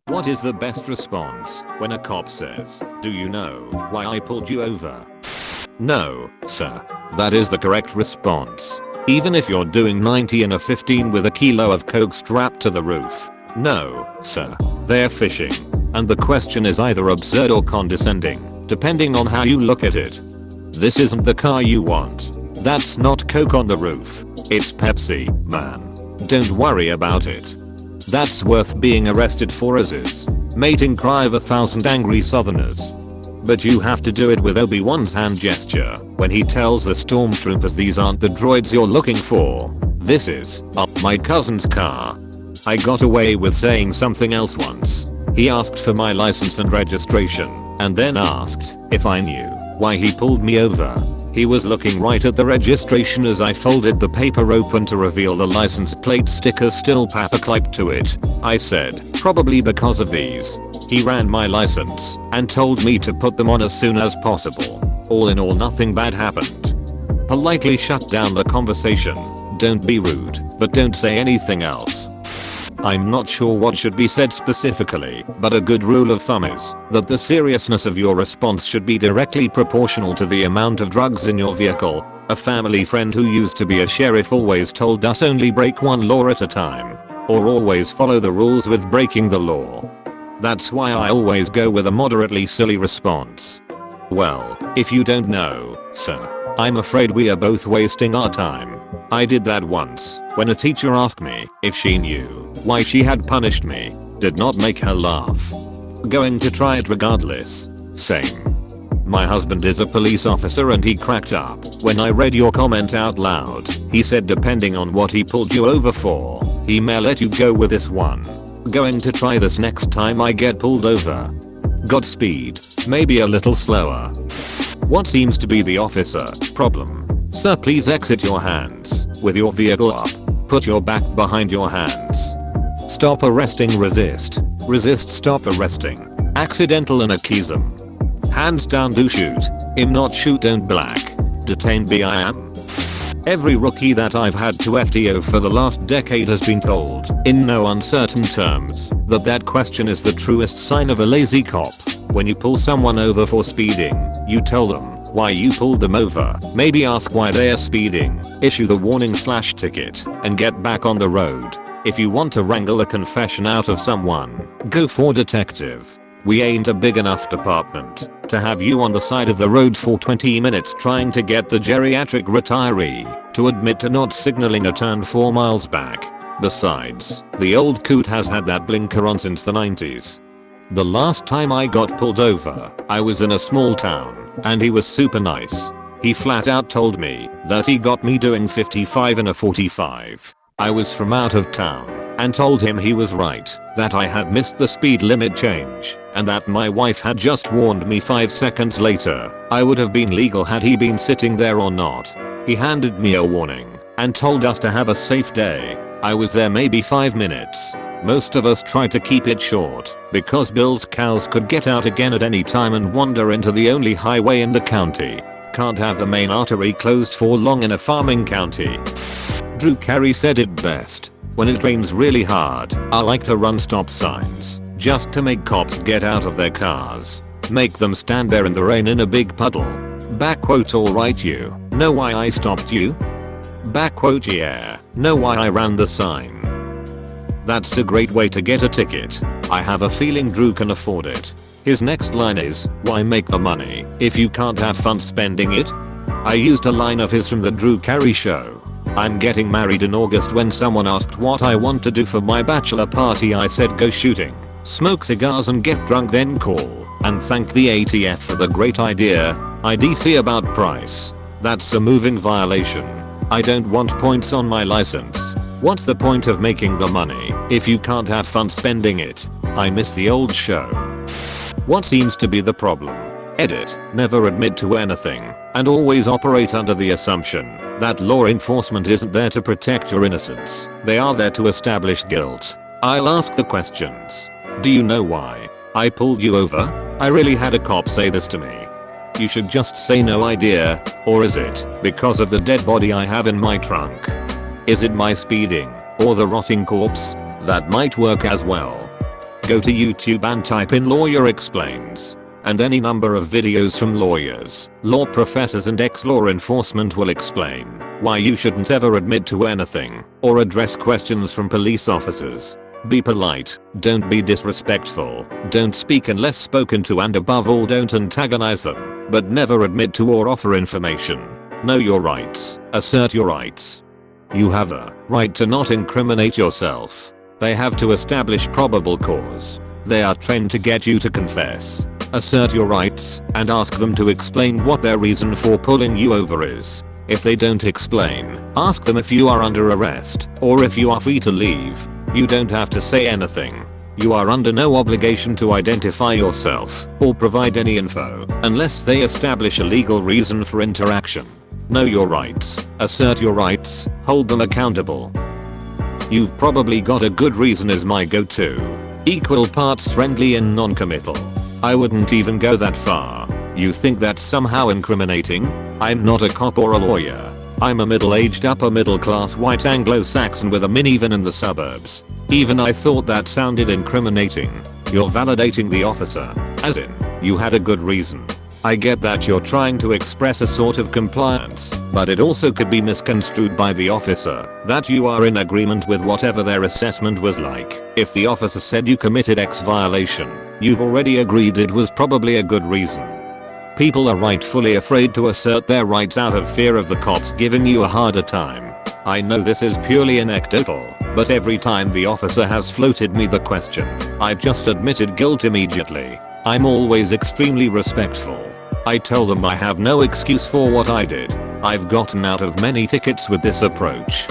What is the best response when a cop says, "Do you know why I pulled you over?" No, sir. That is the correct response. Even if you're doing 90 in a 15 with a kilo of coke strapped to the roof. No, sir. They're fishing. And the question is either absurd or condescending, depending on how you look at it. This isn't the car you want. That's not coke on the roof. It's Pepsi, man. Don't worry about it. That's worth being arrested for, as is mating cry of 1,000 angry southerners. But you have to do it with Obi-Wan's hand gesture when he tells the stormtroopers these aren't the droids you're looking for. This is my cousin's car. I got away with saying something else once. He asked for my license and registration and then asked if I knew why he pulled me over. He was looking right at the registration as I folded the paper open to reveal the license plate sticker still papercliped to it. I said, probably because of these. He ran my license and told me to put them on as soon as possible. All in all, nothing bad happened. Politely shut down the conversation. Don't be rude, but don't say anything else. I'm not sure what should be said specifically, but a good rule of thumb is that the seriousness of your response should be directly proportional to the amount of drugs in your vehicle. A family friend who used to be a sheriff always told us only break one law at a time, or always follow the rules with breaking the law. That's why I always go with a moderately silly response. Well, if you don't know, sir, I'm afraid we are both wasting our time. I did that once when a teacher asked me if she knew why she had punished me. Did not make her laugh. Going to try it regardless. Same. My husband is a police officer and he cracked up when I read your comment out loud. He said depending on what he pulled you over for, he may let you go with this one. Going to try this next time I get pulled over. Godspeed. Maybe a little slower. What seems to be the officer problem? Sir, please exit your hands with your vehicle up. Put your back behind your hands. Stop arresting, resist. Resist, stop arresting. Accidental anarchism. Hands down, do shoot. Im not shoot, don't black. Detain BIM. Every rookie that I've had to FTO for the last decade has been told, in no uncertain terms, that question is the truest sign of a lazy cop. When you pull someone over for speeding, you tell them why you pulled them over, maybe ask why they are speeding, issue the warning/ticket, and get back on the road. If you want to wrangle a confession out of someone, go for detective. We ain't a big enough department to have you on the side of the road for 20 minutes trying to get the geriatric retiree to admit to not signaling a turn 4 miles back. Besides, the old coot has had that blinker on since the 90s. The last time I got pulled over, I was in a small town, and he was super nice. He flat out told me that he got me doing 55 in a 45. I was from out of town, and told him he was right, that I had missed the speed limit change, and that my wife had just warned me 5 seconds later I would have been legal had he been sitting there or not. He handed me a warning, and told us to have a safe day. I was there maybe 5 minutes. Most of us tried to keep it short, because Bill's cows could get out again at any time and wander into the only highway in the county. Can't have the main artery closed for long in a farming county. Drew Carey said it best. When it rains really hard, I like to run stop signs, just to make cops get out of their cars. Make them stand there in the rain in a big puddle. Backquote, alright, you know why I stopped you? Backquote, yeah, know why I ran the sign. That's a great way to get a ticket. I have a feeling Drew can afford it. His next line is, why make the money if you can't have fun spending it? I used a line of his from the Drew Carey show. I'm getting married in August. When someone asked what I want to do for my bachelor party, I said go shooting, smoke cigars and get drunk, then call and thank the ATF for the great idea. IDC about price. That's a moving violation. I don't want points on my license. What's the point of making the money if you can't have fun spending it? I miss the old show. What seems to be the problem? Edit. Never admit to anything, and always operate under the assumption that law enforcement isn't there to protect your innocence. They are there to establish guilt. I'll ask the questions. Do you know why I pulled you over? I really had a cop say this to me. You should just say no idea. Or is it because of the dead body I have in my trunk? Is it my speeding, or the rotting corpse? That might work as well. go to YouTube and type in lawyer explains. And any number of videos from lawyers, law professors and ex-law enforcement will explain why you shouldn't ever admit to anything or address questions from police officers. Be polite, don't be disrespectful, don't speak unless spoken to, and above all don't antagonize them, but never admit to or offer information. Know your rights, assert your rights. You have a right to not incriminate yourself. They have to establish probable cause. They are trained to get you to confess. Assert your rights and ask them to explain what their reason for pulling you over is. If they don't explain, ask them if you are under arrest or if you are free to leave. You don't have to say anything. You are under no obligation to identify yourself or provide any info unless they establish a legal reason for interaction. Know your rights, assert your rights, hold them accountable. You've probably got a good reason is my go-to. Equal parts friendly and non-committal. I wouldn't even go that far. You think that's somehow incriminating? I'm not a cop or a lawyer. I'm a middle-aged upper middle-class white Anglo-Saxon with a minivan in the suburbs. Even I thought that sounded incriminating. You're validating the officer. As in, you had a good reason. I get that you're trying to express a sort of compliance, but it also could be misconstrued by the officer that you are in agreement with whatever their assessment was like. If the officer said you committed X violation, you've already agreed it was probably a good reason. People are rightfully afraid to assert their rights out of fear of the cops giving you a harder time. I know this is purely anecdotal, but every time the officer has floated me the question, I've just admitted guilt immediately. I'm always extremely respectful. I tell them I have no excuse for what I did. I've gotten out of many tickets with this approach.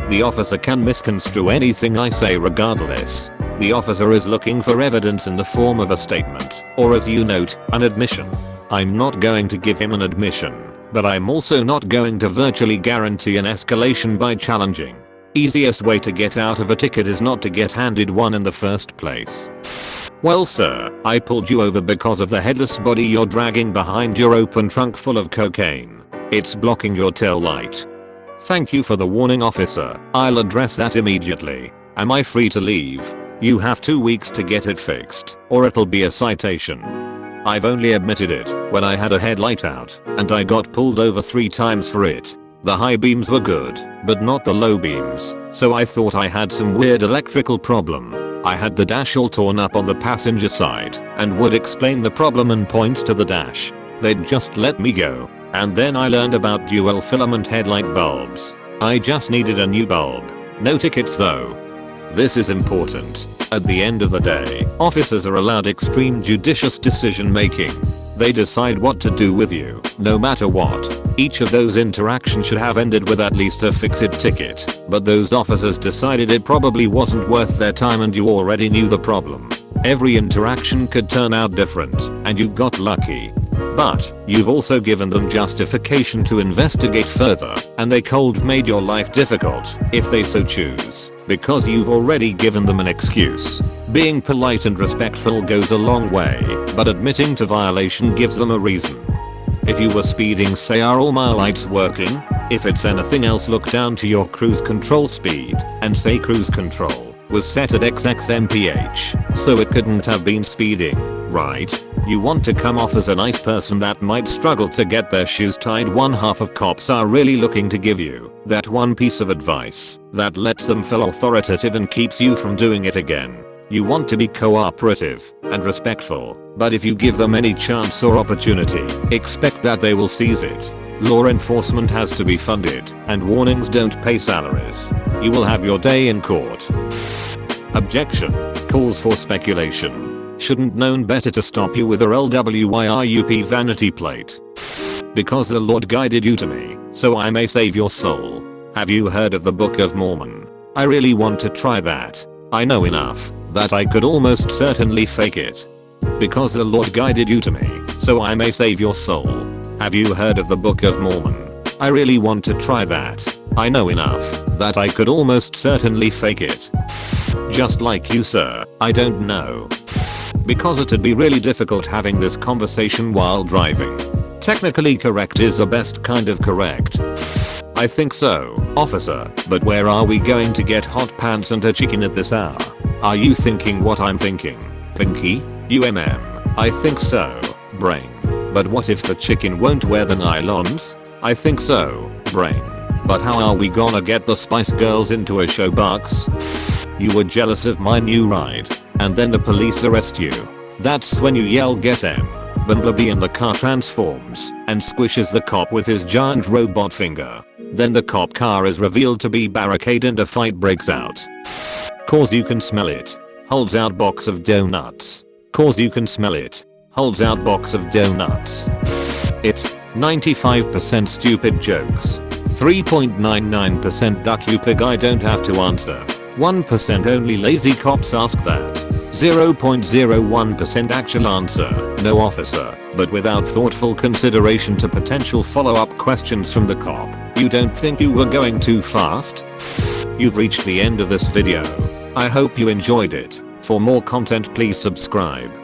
The officer can misconstrue anything I say regardless. The officer is looking for evidence in the form of a statement, or as you note, an admission. I'm not going to give him an admission, but I'm also not going to virtually guarantee an escalation by challenging. Easiest way to get out of a ticket is not to get handed one in the first place. Well sir, I pulled you over because of the headless body you're dragging behind your open trunk full of cocaine. It's blocking your tail light. Thank you for the warning officer, I'll address that immediately. Am I free to leave? You have 2 weeks to get it fixed, or it'll be a citation. I've only admitted it when I had a headlight out, and I got pulled over 3 times for it. The high beams were good, but not the low beams, so I thought I had some weird electrical problem. I had the dash all torn up on the passenger side and would explain the problem and point to the dash. They'd just let me go. And then I learned about dual filament headlight bulbs. I just needed a new bulb. No tickets though. This is important. At the end of the day, officers are allowed extreme judicious decision making. They decide what to do with you, no matter what. Each of those interactions should have ended with at least a fix-it ticket, but those officers decided it probably wasn't worth their time and you already knew the problem. Every interaction could turn out different, and you got lucky. But, you've also given them justification to investigate further, and they cold made your life difficult, if they so choose, because you've already given them an excuse. Being polite and respectful goes a long way, but admitting to violation gives them a reason. If you were speeding, say, are all my lights working? If it's anything else, look down to your cruise control speed and say cruise control was set at XX mph, so it couldn't have been speeding, right? You want to come off as a nice person that might struggle to get their shoes tied. One half of cops are really looking to give you that one piece of advice that lets them feel authoritative and keeps you from doing it again. You want to be cooperative and respectful, but if you give them any chance or opportunity, expect that they will seize it. Law enforcement has to be funded, and warnings don't pay salaries. You will have your day in court. Objection. Calls for speculation. Shouldn't known better to stop you with a LWYRUP vanity plate. Because the Lord guided you to me, so I may save your soul. Have you heard of the Book of Mormon? I really want to try that. I know enough that I could almost certainly fake it. Because the Lord guided you to me, so I may save your soul. Have you heard of the Book of Mormon? I really want to try that. I know enough that I could almost certainly fake it. Just like you, sir, I don't know. Because it'd be really difficult having this conversation while driving. Technically correct is the best kind of correct. I think so, officer, but where are we going to get hot pants and a chicken at this hour? Are you thinking what I'm thinking? Pinky? I think so. Brain. But what if the chicken won't wear the nylons? I think so. Brain. But how are we gonna get the Spice Girls into a showbox? You were jealous of my new ride, and then the police arrest you. That's when you yell get M. Bumblebee in the car transforms and squishes the cop with his giant robot finger. Then the cop car is revealed to be barricade and a fight breaks out. Cause you can smell it. Holds out box of donuts. Cause you can smell it. Holds out box of donuts. It. 95% stupid jokes. 3.99% duck you pig I don't have to answer. 1% only lazy cops ask that. 0.01% actual answer, no officer, but without thoughtful consideration to potential follow-up questions from the cop. You don't think you were going too fast? You've reached the end of this video. I hope you enjoyed it. For more content please subscribe.